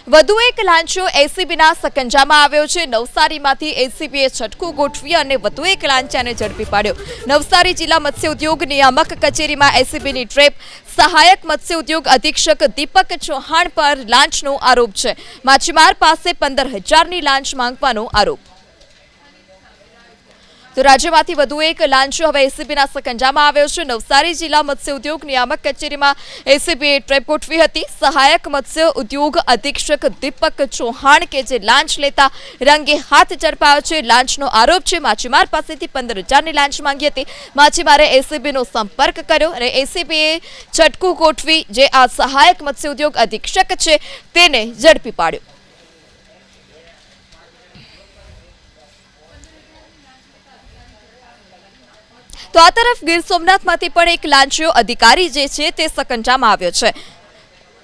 વધુ એક લાંચો એસીબીના સકંજામાં આવ્યો છે। નવસારીમાંથી એસીબીએ છટકું ગોઠવી અને વધુ એક લાંચાને ઝડપી પાડ્યો। નવસારી જિલ્લા મત્સ્ય ઉદ્યોગ નિયામક કચેરીમાં એસીબીની ટ્રેપ। સહાયક મત્સ્ય ઉદ્યોગ અધિક્ષક દીપક ચૌહાણ પર લાંચનો આરોપ છે। માછીમાર પાસે 15,000ની લાંચ માંગવાનો આરોપ। તો રાજ્યમાંથી વધુ એક લાંચો હવે એસીબીના સકંજામાં આવ્યો છે। નવસારી જિલ્લા મત્સ્ય ઉદ્યોગ નિયામક કચેરીમાં એસીબીએ ટ્રેપ ગોઠવી હતી। સહાયક મત્સ્ય ઉદ્યોગ અધિક્ષક દીપક ચૌહાણ કે જે લાંચ લેતા રંગે હાથ ઝડપાયો છે। લાંચનો આરોપ છે। માછીમાર પાસેથી 15,000ની લાંચ માંગી હતી। માછીમારે એસીબીનો સંપર્ક કર્યો અને એસીબીએ છટકું ગોઠવી જે આ સહાયક મત્સ્ય ઉદ્યોગ અધિક્ષક છે તેને ઝડપી પાડ્યો। તો આ તરફ ગીર સોમનાથમાંથી પણ એક લાંચિયો અધિકારી જે છે તે સકંજામાં આવ્યો છે।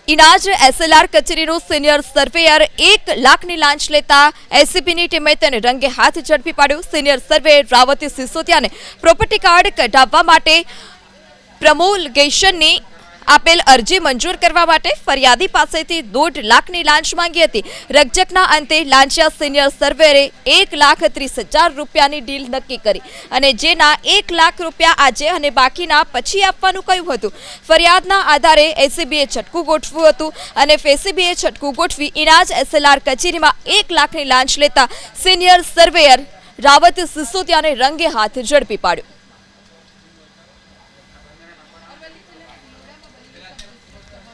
ઇનાજ એસએલઆર કચેરીનો સિનિયર સર્વેયર 1 લાખની લાંચ લેતા એસીબીની ટીમે તેને રંગે હાથ ઝડપી પાડ્યો। સિનિયર સર્વેયર રાવતી સિસોદિયાને પ્રોપર્ટી કાર્ડ કઢાવવા માટે પ્રમોલગેશનની આપેલ અરજી મંજૂર કરવા માટે ફરિયાદી પાસેથી 1.5 લાખની લાંચ માંગી હતી। રકઝકના અંતે લાંચિયા સિનિયર સર્વેયરે 1,30,000 રૂપિયાની ડીલ નક્કી કરી અને જેના 1 લાખ રૂપિયા આજે અને બાકીના પછી આપવાનું કહ્યું હતું। ફરિયાદના આધારે એસીબીએ છટકું ગોઠવ્યું હતું અને એસીબીએ છટકું ગોઠવી ઇનાજ એસએલઆર કચેરીમાં 1 લાખની લાંચ લેતા સિનિયર સર્વેયર રાવત સિસોદિયાને રંગે હાથ ઝડપી પાડ્યો।